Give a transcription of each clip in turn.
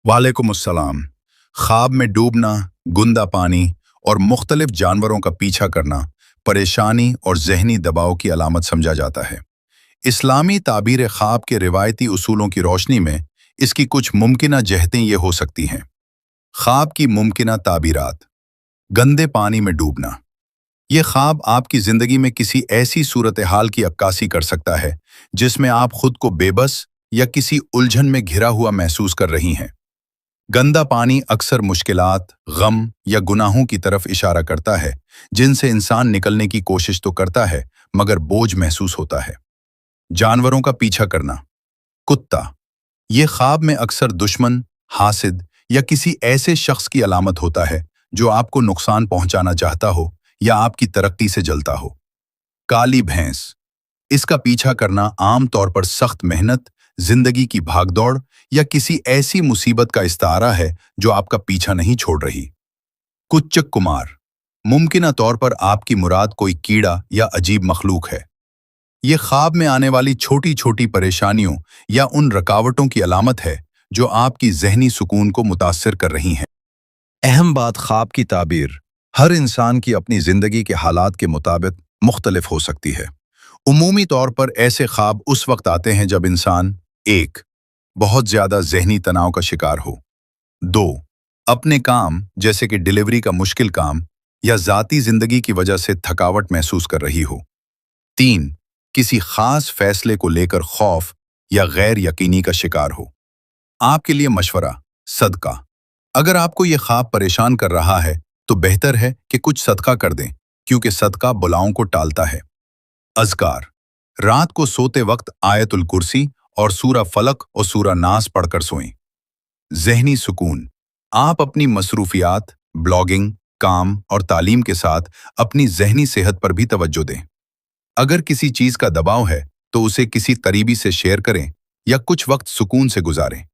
वालेकुम अस्सलाम। ख्वाब में डूबना, गुंदा पानी और मुख्तलिफ जानवरों का पीछा करना परेशानी और जहनी दबाव की अलामत समझा जाता है। इस्लामी ताबीर ख्वाब के रिवायती उसूलों की रोशनी में इसकी कुछ मुमकिना जहतें ये हो सकती हैं। ख्वाब की मुमकिना ताबीरात। गंदे पानी में डूबना। ये ख्वाब आपकी जिंदगी में किसी ऐसी सूरत हाल की अक्कासी कर सकता है जिसमें आप खुद को बेबस या किसी उलझन में घिरा हुआ महसूस कर रही हैं। गंदा पानी अक्सर मुश्किलात, गम या गुनाहों की तरफ इशारा करता है जिनसे इंसान निकलने की कोशिश तो करता है मगर बोझ महसूस होता है। जानवरों का पीछा करना। कुत्ता। ये ख्वाब में अक्सर दुश्मन, हासिद या किसी ऐसे शख्स की अलामत होता है जो आपको नुकसान पहुंचाना चाहता हो या आपकी तरक्की से जलता हो। काली भैंस। इसका पीछा करना आम तौर पर सख्त मेहनत, जिंदगी की भागदौड़ या किसी ऐसी मुसीबत का इस्तारा है जो आपका पीछा नहीं छोड़ रही। कुच्चक कुमार। मुमकिना तौर पर आपकी मुराद कोई कीड़ा या अजीब मखलूक है। ये ख्वाब में आने वाली छोटी छोटी परेशानियों या उन रुकावटों की अलामत है जो आपकी जहनी सुकून को मुतासिर कर रही हैं। अहम बात, ख्वाब की ताबीर हर इंसान की अपनी जिंदगी के हालात के मुताबिक मुख्तलिफ हो सकती है। उमूमी तौर पर ऐसे ख्वाब उस वक्त आते हैं जब इंसान 1. बहुत ज्यादा जहनी तनाव का शिकार हो। 2. अपने काम जैसे कि डिलीवरी का मुश्किल काम या जाती जिंदगी की वजह से थकावट महसूस कर रही हो। 3. किसी खास फैसले को लेकर खौफ या गैर यकीनी का शिकार हो। आपके लिए मशवरा, सदका। अगर आपको ये ख्वाब परेशान कर रहा है तो बेहतर है कि कुछ सदका कर दें क्योंकि सदका बुलाओं को टालता है। अज़कार। रात को सोते वक्त आयतुल कुर्सी और सूरा फलक और सूरा नास पढ़कर सोएं। जहनी सुकून। आप अपनी मसरूफियात, ब्लॉगिंग, काम और तालीम के साथ अपनी जहनी सेहत पर भी तवज्जो दें। अगर किसी चीज का दबाव है तो उसे किसी करीबी से शेयर करें या कुछ वक्त सुकून से गुजारें।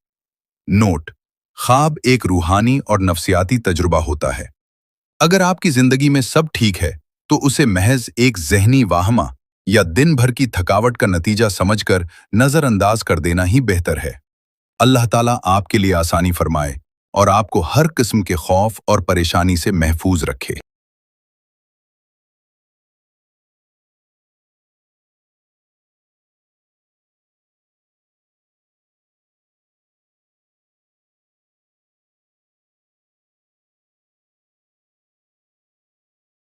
नोट: ख्वाब एक रूहानी और नफ्सियाती तजुर्बा होता है। अगर आपकी जिंदगी में सब ठीक है तो उसे महज एक जहनी वाहमा या दिन भर की थकावट का नतीजा समझकर नजरअंदाज कर देना ही बेहतर है। अल्लाह ताला आपके लिए आसानी फरमाए और आपको हर किस्म के खौफ और परेशानी से महफूज रखे।